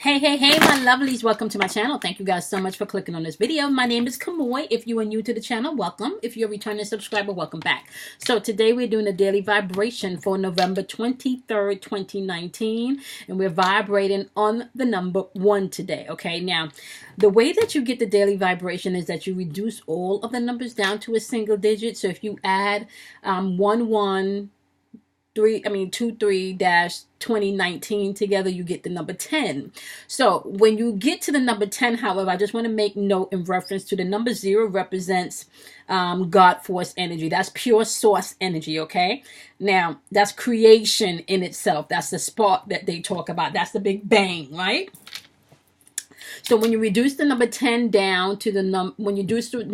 Hey, my lovelies. Welcome to my channel. Thank you guys so much for clicking on this video. My name is Kamoy. If you are new to the channel, welcome. If you're a returning subscriber, welcome back. So today we're doing a daily vibration for November 23rd, 2019. And we're vibrating on the number 1 today. Okay, now the way that you get the daily vibration is that you reduce all of the numbers down to a single digit. So if you add 23-2019 together, you get the number 10. So when you get to the number 10, however, I just want to make note in reference to the number 0 represents God force energy. That's pure source energy. Okay, now that's creation in itself. That's the spark that they talk about. That's the big bang, right? So when you reduce the number 10 down to the reduce the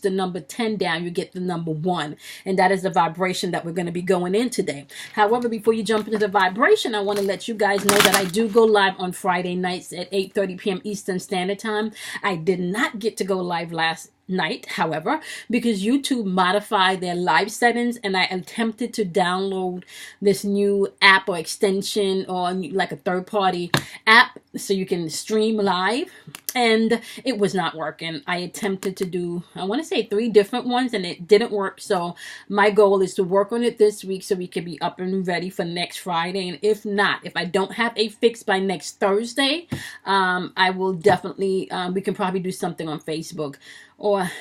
number 10 down, you get the number 1. And that is the vibration that we're going to be going in today. However, before you jump into the vibration, I want to let you guys know that I do go live on Friday nights at 8:30 p.m. Eastern Standard Time. I did not get to go live last night, however, because YouTube modified their live settings, and I attempted to download this new app or extension or like a third-party app so you can stream live, and it was not working. I attempted to do, I want to say 3 different ones, and it didn't work. So my goal is to work on it this week so we can be up and ready for next Friday. And if not, if I don't have a fix by next Thursday, I will definitely, we can probably do something on Facebook. Or,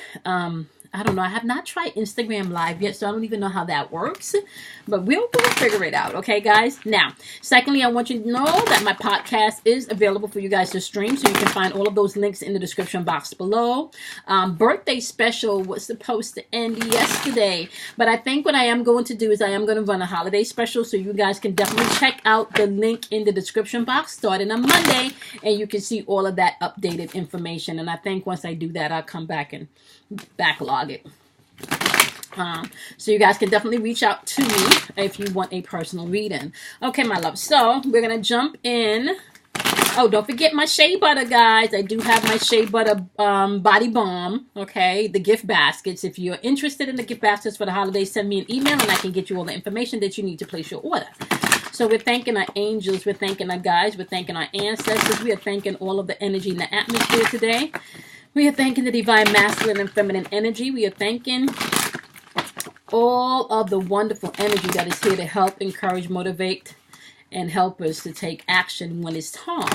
I don't know. I have not tried Instagram Live yet, so I don't even know how that works. But we'll figure it out, okay, guys? Now, secondly, I want you to know that my podcast is available for you guys to stream, so you can find all of those links in the description box below. Birthday special was supposed to end yesterday, but I think what I am going to do is I am going to run a holiday special, so you guys can definitely check out the link in the description box starting on Monday, and you can see all of that updated information. And I think once I do that, I'll come back and backlog it. So you guys can definitely reach out to me if you want a personal reading. Okay, my love. So we're going to jump in. Oh, don't forget my shea butter, guys. I do have my shea butter body balm. Okay, the gift baskets. If you're interested in the gift baskets for the holidays, send me an email and I can get you all the information that you need to place your order. So we're thanking our angels. We're thanking our guides. We're thanking our ancestors. We are thanking all of the energy in the atmosphere today. We are thanking the divine masculine and feminine energy. We are thanking all of the wonderful energy that is here to help, encourage, motivate, and help us to take action when it's time.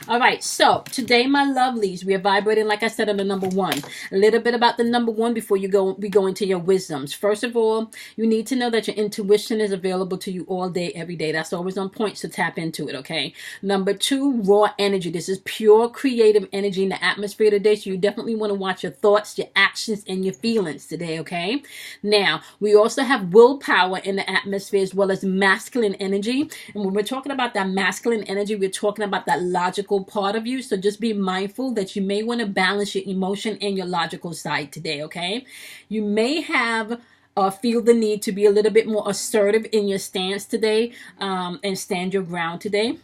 All right, so today, my lovelies, we are vibrating, like I said, on the number 1. A little bit about the number 1 before we go into your wisdoms. First of all, you need to know that your intuition is available to you all day, every day. That's always on point, so tap into it, okay? Number 2, raw energy. This is pure creative energy in the atmosphere today, so you definitely want to watch your thoughts, your actions, and your feelings today, okay? Now, we also have willpower in the atmosphere as well as masculine energy. And when we're talking about that masculine energy, we're talking about that logical part of you. So just be mindful that you may want to balance your emotion and your logical side today, okay? You may have feel the need to be a little bit more assertive in your stance today, and stand your ground today.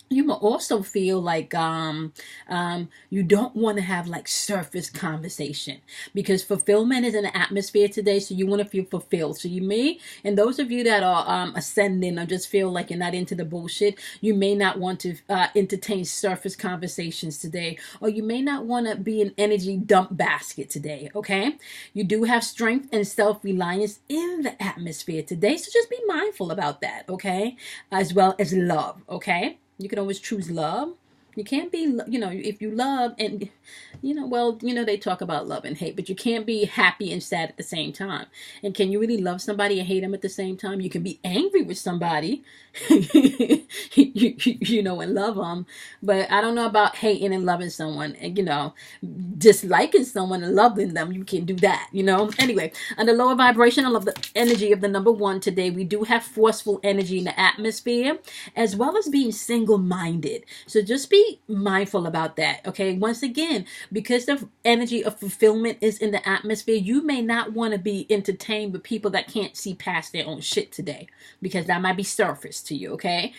You may also feel like you don't want to have like surface conversation, because fulfillment is in the atmosphere today, so you want to feel fulfilled. So you may, and those of you that are ascending or just feel like you're not into the bullshit, you may not want to entertain surface conversations today, or you may not want to be an energy dump basket today, okay? You do have strength and self-reliance in the atmosphere today, so just be mindful about that, okay? As well as love, okay? You can always choose love. You can't be, if you love and, they talk about love and hate, but you can't be happy and sad at the same time. And can you really love somebody and hate them at the same time? You can be angry with somebody, and love them. But I don't know about hating and loving someone and, disliking someone and loving them. You can do that, Anyway, on the lower vibration, I love the energy of the number 1 today. We do have forceful energy in the atmosphere, as well as being single-minded. So just be mindful about that, okay? Once again, because the energy of fulfillment is in the atmosphere, you may not want to be entertained with people that can't see past their own shit today, because that might be surface to you, okay?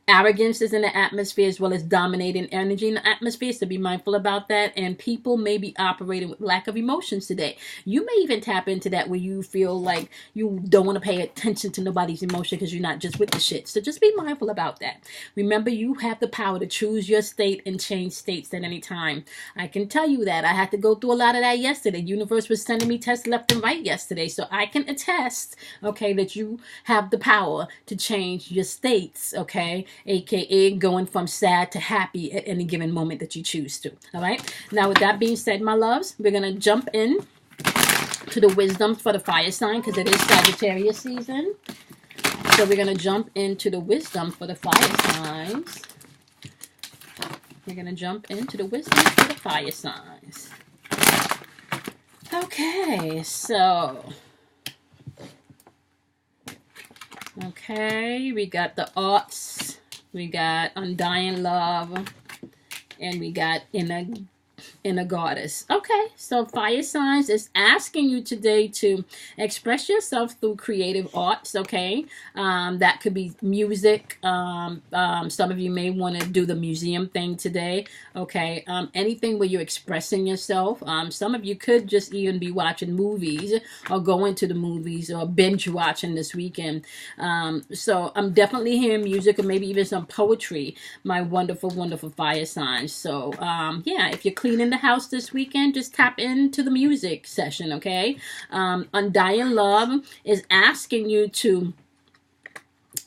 Arrogance is in the atmosphere, as well as dominating energy in the atmosphere, so be mindful about that. And people may be operating with lack of emotions today. You may even tap into that where you feel like you don't want to pay attention to nobody's emotion because you're not just with the shit. So just be mindful about that. Remember, you have the power to choose your state and change states at any time. I can tell you that. I had to go through a lot of that yesterday. The universe was sending me tests left and right yesterday, so I can attest, okay, that you have the power to change your states, okay, aka going from sad to happy at any given moment that you choose to. All right, now with that being said, my loves, we're gonna jump in to the wisdom for the fire sign because it is Sagittarius season. So we're gonna jump into the wisdom for the fire signs. We're gonna jump into the wisdom for the fire signs. Okay, so we got the arts, we got undying love, and we got inner goddess. Okay, so fire signs is asking you today to express yourself through creative arts. Okay, that could be music. Some of you may want to do the museum thing today. Okay, anything where you're expressing yourself. Some of you could just even be watching movies or going to the movies or binge watching this weekend. So I'm definitely hearing music or maybe even some poetry, my wonderful, wonderful fire signs. So yeah, if you're cleaning the house this weekend, just tap into the music session. Okay, undying love is asking you to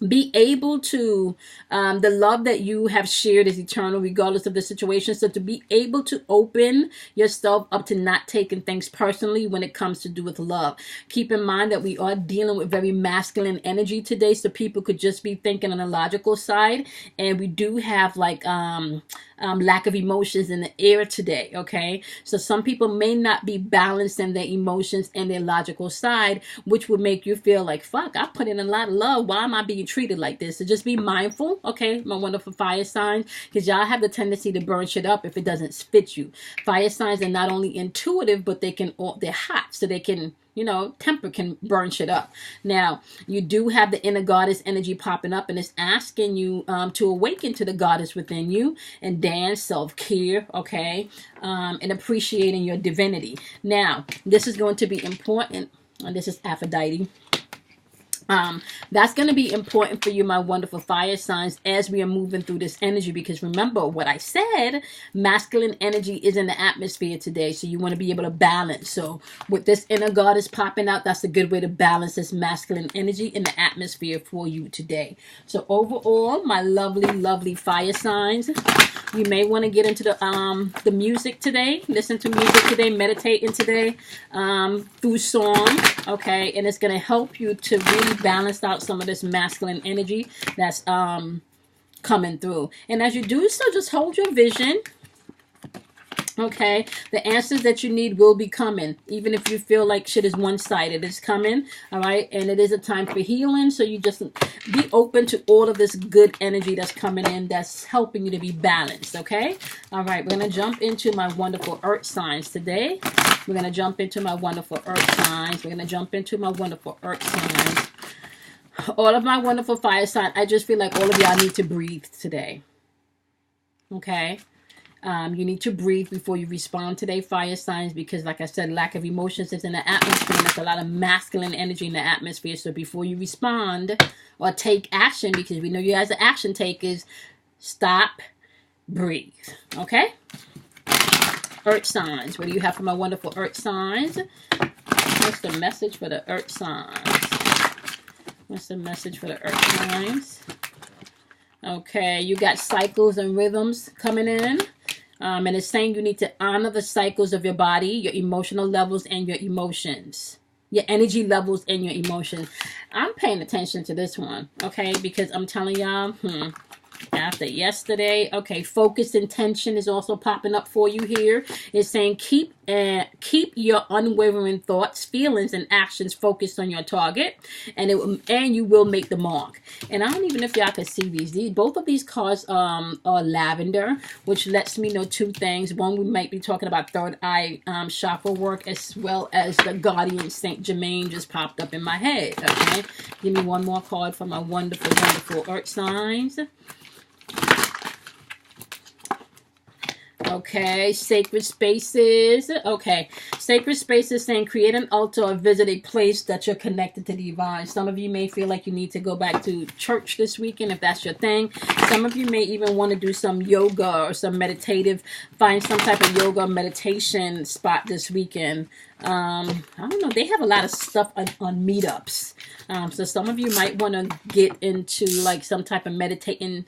be able to, the love that you have shared is eternal regardless of the situation. So to be able to open yourself up to not taking things personally when it comes to do with love. Keep in mind that we are dealing with very masculine energy today, so people could just be thinking on the logical side, and we do have like lack of emotions in the air today. Okay, so some people may not be balanced in their emotions and their logical side, which would make you feel like, fuck, I put in a lot of love, why am I being treated like this? So just be mindful, okay, my wonderful fire signs, because y'all have the tendency to burn shit up if it doesn't fit you. Fire signs are not only intuitive, but they're hot, so they can, you know, temper can burn shit up. Now, you do have the inner goddess energy popping up, and it's asking you to awaken to the goddess within you and dance, self-care, okay, and appreciating your divinity. Now, this is going to be important. This is Aphrodite. That's going to be important for you, my wonderful fire signs, as we are moving through this energy, because remember what I said, masculine energy is in the atmosphere today, so you want to be able to balance. So with this inner goddess popping out, that's a good way to balance this masculine energy in the atmosphere for you today. So overall, my lovely, lovely fire signs, you may want to get into the music today, listen to music today, meditating today, through song, okay, and it's going to help you to really balance out some of this masculine energy that's coming through. And as you do so, just hold your vision. Okay, the answers that you need will be coming, even if you feel like shit is one-sided. It's coming, all right, and it is a time for healing, so you just be open to all of this good energy that's coming in, that's helping you to be balanced. Okay, all right, we're gonna jump into my wonderful earth signs today. We're gonna jump into my wonderful earth signs. We're gonna jump into my wonderful earth signs. All of my wonderful fire signs, I just feel like all of y'all need to breathe today. Okay, you need to breathe before you respond today, fire signs, because like I said, lack of emotions is in the atmosphere, and there's a lot of masculine energy in the atmosphere. So before you respond or take action, because we know you guys are action takers, stop, breathe. Okay, earth signs, what do you have for my wonderful earth signs? What's the message for the earth signs? What's the message for the earth signs? Okay, you got cycles and rhythms coming in. And it's saying you need to honor the cycles of your body, your emotional levels, and your emotions. Your energy levels and your emotions. I'm paying attention to this one, okay? Because I'm telling y'all, after yesterday, okay, focus intention is also popping up for you here. It's saying keep your unwavering thoughts, feelings, and actions focused on your target, and you will make the mark. And I don't even know if y'all can see these. Both of these cards are lavender, which lets me know two things. One, we might be talking about third eye chakra work, as well as the guardian Saint Germain just popped up in my head. Okay, give me one more card for my wonderful, wonderful earth signs. Okay, sacred spaces. Okay, sacred spaces saying create an altar or visit a place that you're connected to the divine. Some of you may feel like you need to go back to church this weekend if that's your thing. Some of you may even want to do some yoga or some meditative, find some type of yoga or meditation spot this weekend. I don't know. They have a lot of stuff on meetups. So some of you might want to get into like some type of meditating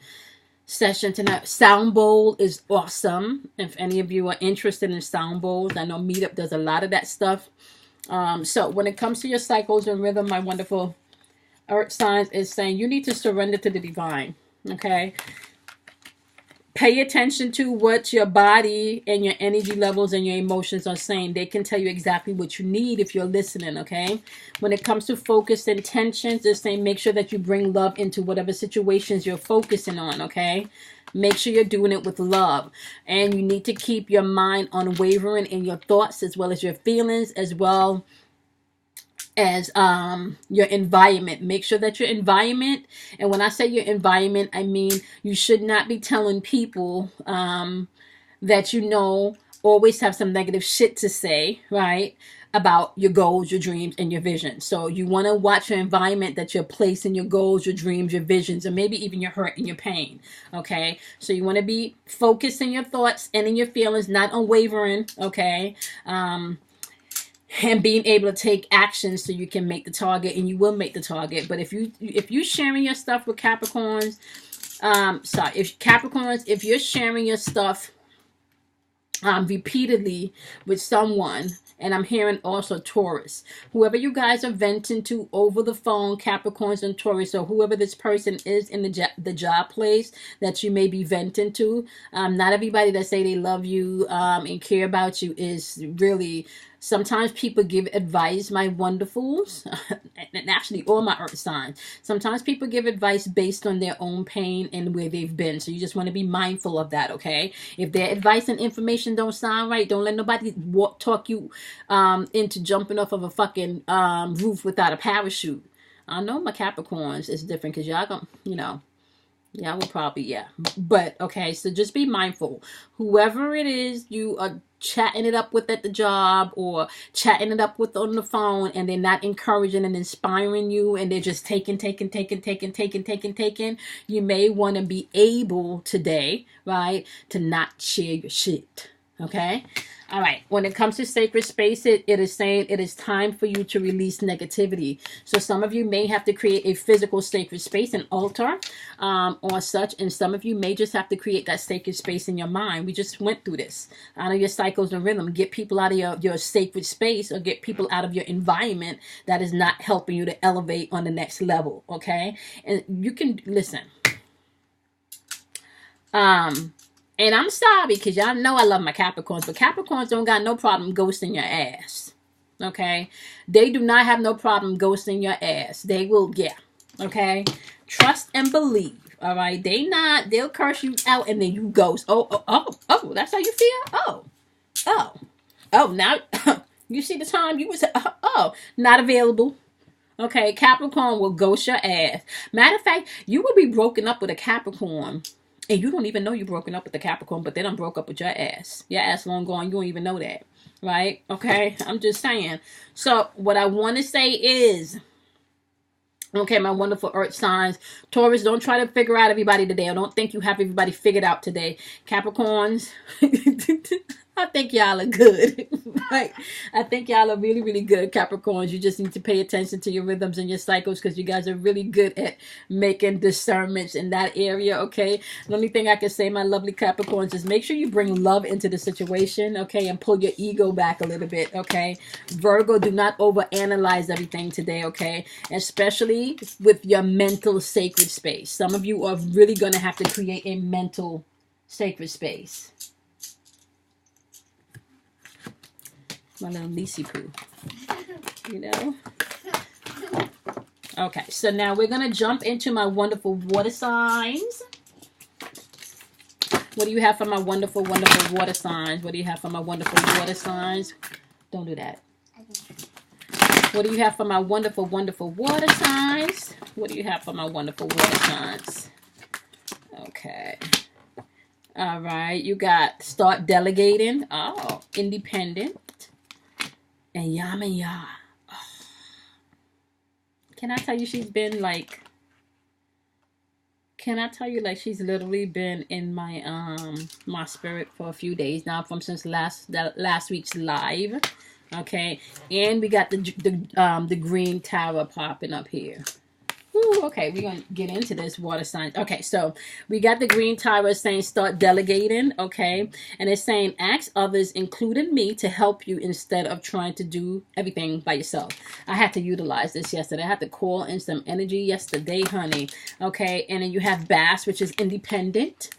session tonight. Sound bowl is awesome. If any of you are interested in sound bowls, I know Meetup does a lot of that stuff. So when it comes to your cycles and rhythm, my wonderful earth signs is saying you need to surrender to the divine. Okay. Pay attention to what your body and your energy levels and your emotions are saying. They can tell you exactly what you need if you're listening, okay? When it comes to focused intentions, they're saying make sure that you bring love into whatever situations you're focusing on, okay? Make sure you're doing it with love. And you need to keep your mind unwavering in your thoughts as well as your feelings as well as your environment. Make sure that your environment, and when I say your environment, I mean you should not be telling people that you know always have some negative shit to say, right, about your goals, your dreams, and your visions. So you want to watch your environment that you're placing your goals, your dreams, your visions, or maybe even your hurt and your pain. Okay, so you want to be focused in your thoughts and in your feelings, not unwavering. Okay, and being able to take action so you can make the target, and you will make the target. But if you sharing your stuff with Capricorns, if you're sharing your stuff repeatedly with someone, and I'm hearing also Taurus, whoever you guys are venting to over the phone, Capricorns and Taurus, or whoever this person is in the job place that you may be venting to, not everybody that say they love you and care about you is really. Sometimes people give advice, my wonderfuls, and actually all my earth signs. Sometimes people give advice based on their own pain and where they've been. So you just want to be mindful of that, okay? If their advice and information don't sound right, don't let nobody talk you into jumping off of a fucking roof without a parachute. I know my Capricorns is different because y'all gonna, y'all will probably, yeah. But, okay, so just be mindful. Whoever it is you are chatting it up with at the job or chatting it up with on the phone, and they're not encouraging and inspiring you, and they're just taking, you may want to be able today, right, to not share your shit. Okay? All right. When it comes to sacred space, it is saying it is time for you to release negativity. So some of you may have to create a physical sacred space, an altar, or such. And some of you may just have to create that sacred space in your mind. We just went through this. Out of your cycles and rhythm. Get people out of your sacred space, or get people out of your environment that is not helping you to elevate on the next level. Okay? And you can, listen. And I'm sorry, because y'all know I love my Capricorns, but Capricorns don't got no problem ghosting your ass. Okay? They do not have no problem ghosting your ass. They will, yeah. Okay? Trust and believe. All right? They'll curse you out and then you ghost. Oh, that's how you feel? Oh, now, you see the time you was, not available. Okay? Capricorn will ghost your ass. Matter of fact, you will be broken up with a Capricorn. And you don't even know you're broken up with the Capricorn, but they done broke up with your ass. Your ass long gone, you don't even know that. Right? Okay? I'm just saying. So, what I want to say is, okay, my wonderful earth signs, Taurus, don't try to figure out everybody today. I don't think you have everybody figured out today. Capricorns, I think y'all are good. Right? I think y'all are really, really good, Capricorns. You just need to pay attention to your rhythms and your cycles, because you guys are really good at making discernments in that area, okay? The only thing I can say, my lovely Capricorns, is make sure you bring love into the situation, okay? And pull your ego back a little bit, okay? Virgo, do not overanalyze everything today, okay? Especially with your mental sacred space. Some of you are really going to have to create a mental sacred space. My little Lisi poo, Okay, so now we're going to jump into my wonderful water signs. What do you have for my wonderful, wonderful water signs? What do you have for my wonderful water signs? Don't do that. What do you have for my wonderful, wonderful water signs? What do you have for my wonderful water signs? Okay. All right. You got start delegating. Oh, independent. And Yama Ya. Can I tell you she's been like... Can I tell you, like, she's literally been in my my spirit for a few days now, from since last week's live. Okay, and we got the green tower popping up here. Ooh, okay, we're going to get into this water sign. Okay, so we got the green tower saying start delegating, okay? And it's saying ask others, including me, to help you instead of trying to do everything by yourself. I had to utilize this yesterday. I had to call in some energy yesterday, honey. Okay, and then you have Bass, which is independent.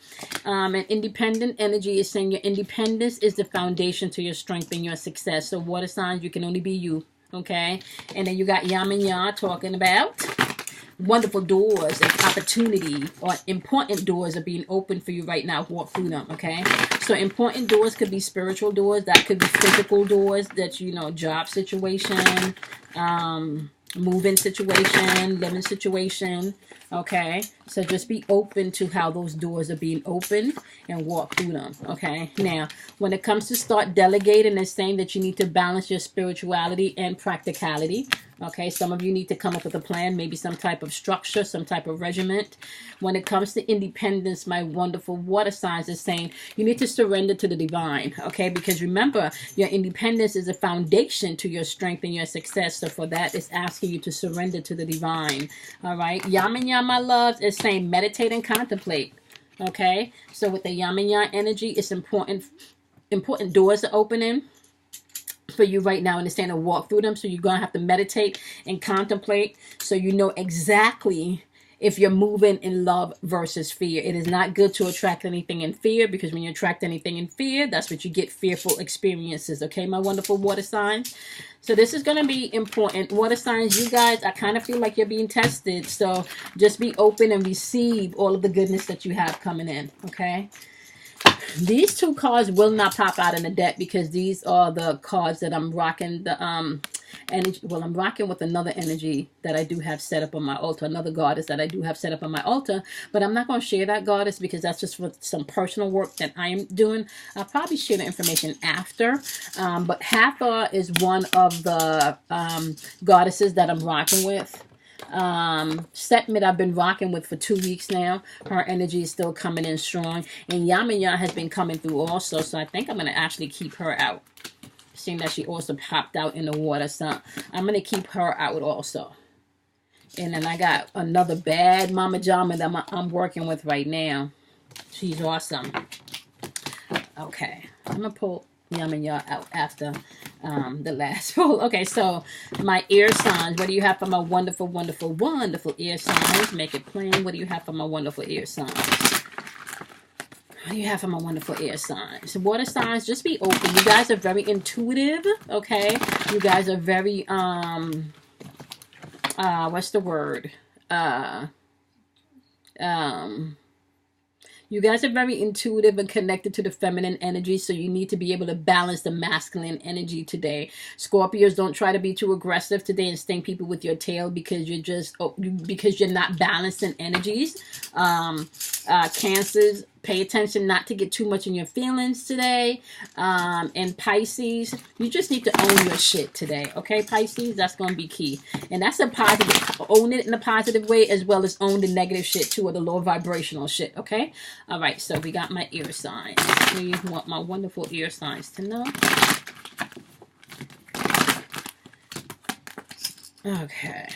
And independent energy is saying your independence is the foundation to your strength and your success. So water signs, you can only be you, okay? And then you got Yam and Ya talking about wonderful doors and opportunity, or important doors are being opened for you right now. Walk through them, okay? So important doors could be spiritual doors, that could be physical doors, that, you know, job situation, moving situation, living situation, okay? So just be open to how those doors are being opened and walk through them, okay? Now, when it comes to start delegating, it's saying that you need to balance your spirituality and practicality. Okay, some of you need to come up with a plan, maybe some type of structure, some type of regiment. When it comes to independence, my wonderful water signs is saying you need to surrender to the divine, okay? Because remember, your independence is a foundation to your strength and your success. So for that, it's asking you to surrender to the divine, all right? Yam and Ya, my loves, is saying meditate and contemplate, okay? So with the Yam and Ya energy, it's important doors are opening for you right now, understand, to walk through them. So you're going to have to meditate and contemplate so you know exactly if you're moving in love versus fear. It is not good to attract anything in fear, because when you attract anything in fear, that's what you get, fearful experiences. Okay, my wonderful water signs. So this is going to be important. Water signs, you guys, I kind of feel like you're being tested. So just be open and receive all of the goodness that you have coming in. Okay. These two cards will not pop out in the deck, because these are the cards that I'm rocking the energy. Well, I'm rocking with another energy that I do have set up on my altar, another goddess that I do have set up on my altar, but I'm not going to share that goddess because that's just for some personal work that I am doing. I'll probably share the information after, but Hathor is one of the goddesses that I'm rocking with. Setmit I've been rocking with for 2 weeks now. Her energy is still coming in strong, and Yamaya has been coming through also, so I think I'm going to actually keep her out, seeing that she also popped out in the water. So I'm going to keep her out also. And then I got another bad Mama Jama that I'm working with right now. She's awesome. Okay, I'm going to pull Yamaya out after the last pull. Okay, so my air signs. What do you have for my wonderful, wonderful, wonderful air signs? Make it plain. What do you have for my wonderful air signs? What do you have for my wonderful air signs? Water signs, just be open. You guys are very intuitive, okay? You guys are very, what's the word? You guys are very intuitive and connected to the feminine energy, so you need to be able to balance the masculine energy today. Scorpios, don't try to be too aggressive today and sting people with your tail, because you're not balancing energies. Cancers, pay attention not to get too much in your feelings today. And Pisces, you just need to own your shit today, okay, Pisces? That's going to be key. And that's a positive. Own it in a positive way, as well as own the negative shit too, or the low vibrational shit, okay? All right, so we got my ear signs. We want my wonderful ear signs to know. Okay.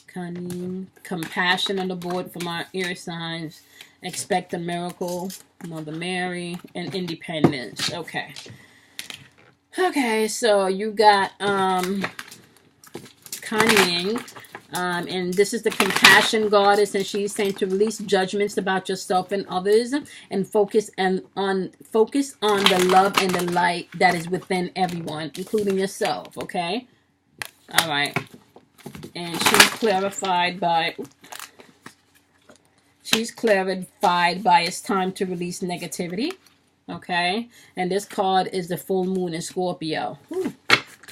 Cunning, compassion on the board for my ear signs. Expect a miracle, Mother Mary, and independence. Okay. Okay, so you got cunning, and this is the compassion goddess, and she's saying to release judgments about yourself and others, and focus on the love and the light that is within everyone, including yourself. Okay. All right. And she's clarified by it's time to release negativity. Okay. And this card is the full moon in Scorpio. Ooh.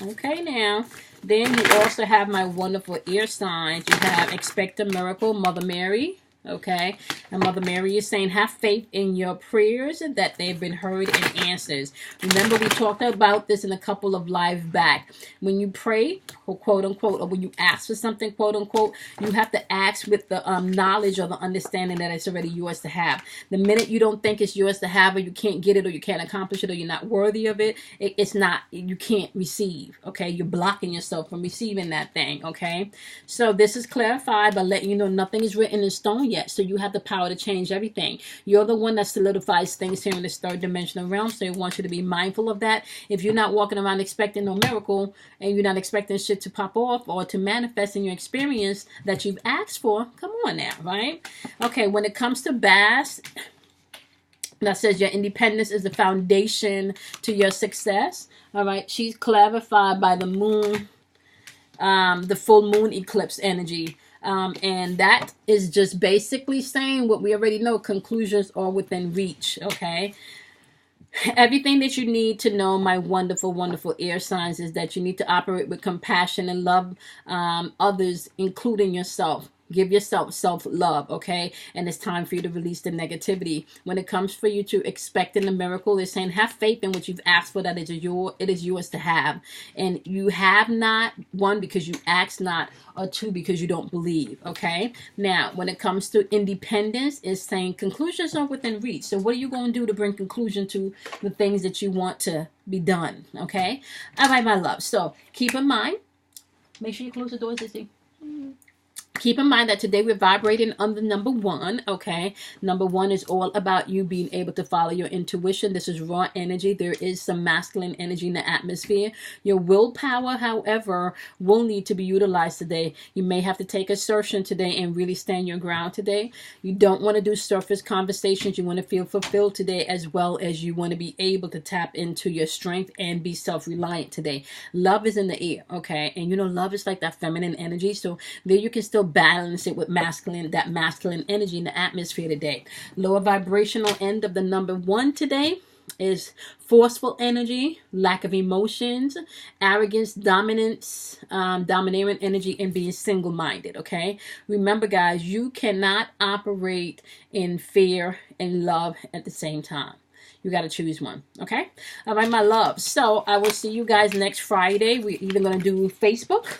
Okay, now. Then you also have my wonderful ear signs. You have expect a miracle, Mother Mary. Okay, and Mother Mary is saying, have faith in your prayers and that they've been heard and answers. Remember, we talked about this in a couple of lives back. When you pray, or quote unquote, or when you ask for something, quote unquote, you have to ask with the knowledge or the understanding that it's already yours to have. The minute you don't think it's yours to have, or you can't get it, or you can't accomplish it, or you're not worthy of it, it's not, you can't receive. Okay, you're blocking yourself from receiving that thing. Okay, so this is clarified by letting you know nothing is written in stone yet. So you have the power to change everything. You're the one that solidifies things here in this third dimensional realm. So I want you to be mindful of that. If you're not walking around expecting no miracle, and you're not expecting shit to pop off or to manifest in your experience that you've asked for, come on now, right? Okay, when it comes to Bass, that says your independence is the foundation to your success. All right, she's clarified by the moon, the full moon eclipse energy. And that is just basically saying what we already know. Conclusions are within reach. Okay. Everything that you need to know, my wonderful, wonderful air signs, is that you need to operate with compassion and love others, including yourself. Give yourself self-love, okay? And it's time for you to release the negativity. When it comes for you to expecting a miracle, it's saying have faith in what you've asked for, that it is yours to have. And you have not, one, because you ask not, or two, because you don't believe, okay? Now, when it comes to independence, it's saying conclusions are within reach. So what are you going to do to bring conclusion to the things that you want to be done, okay? All right, my love. So keep in mind, make sure you close the doors, Izzy. Keep in mind that today we're vibrating on the number 1, okay? Number 1 is all about you being able to follow your intuition. This is raw energy. There is some masculine energy in the atmosphere. Your willpower, however, will need to be utilized today. You may have to take assertion today and really stand your ground today. You don't want to do surface conversations. You want to feel fulfilled today, as well as you want to be able to tap into your strength and be self-reliant today. Love is in the air, okay? And you know, love is like that feminine energy. So there you can still balance it with that masculine energy in the atmosphere today. Lower vibrational end of the number 1 today is forceful energy, lack of emotions, arrogance, dominance, domineering energy, and being single-minded, okay? Remember, guys, you cannot operate in fear and love at the same time. You got to choose one, okay? All right, my love. So I will see you guys next Friday. We're either going to do Facebook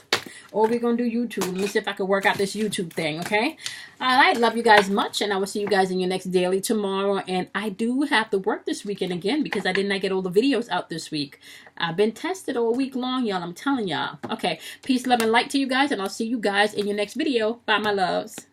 or we're going to do YouTube. Let me see if I can work out this YouTube thing, okay? All right, love you guys much, and I will see you guys in your next daily tomorrow. And I do have to work this weekend again because I did not get all the videos out this week. I've been tested all week long, y'all. I'm telling y'all. Okay, peace, love, and light to you guys, and I'll see you guys in your next video. Bye, my loves.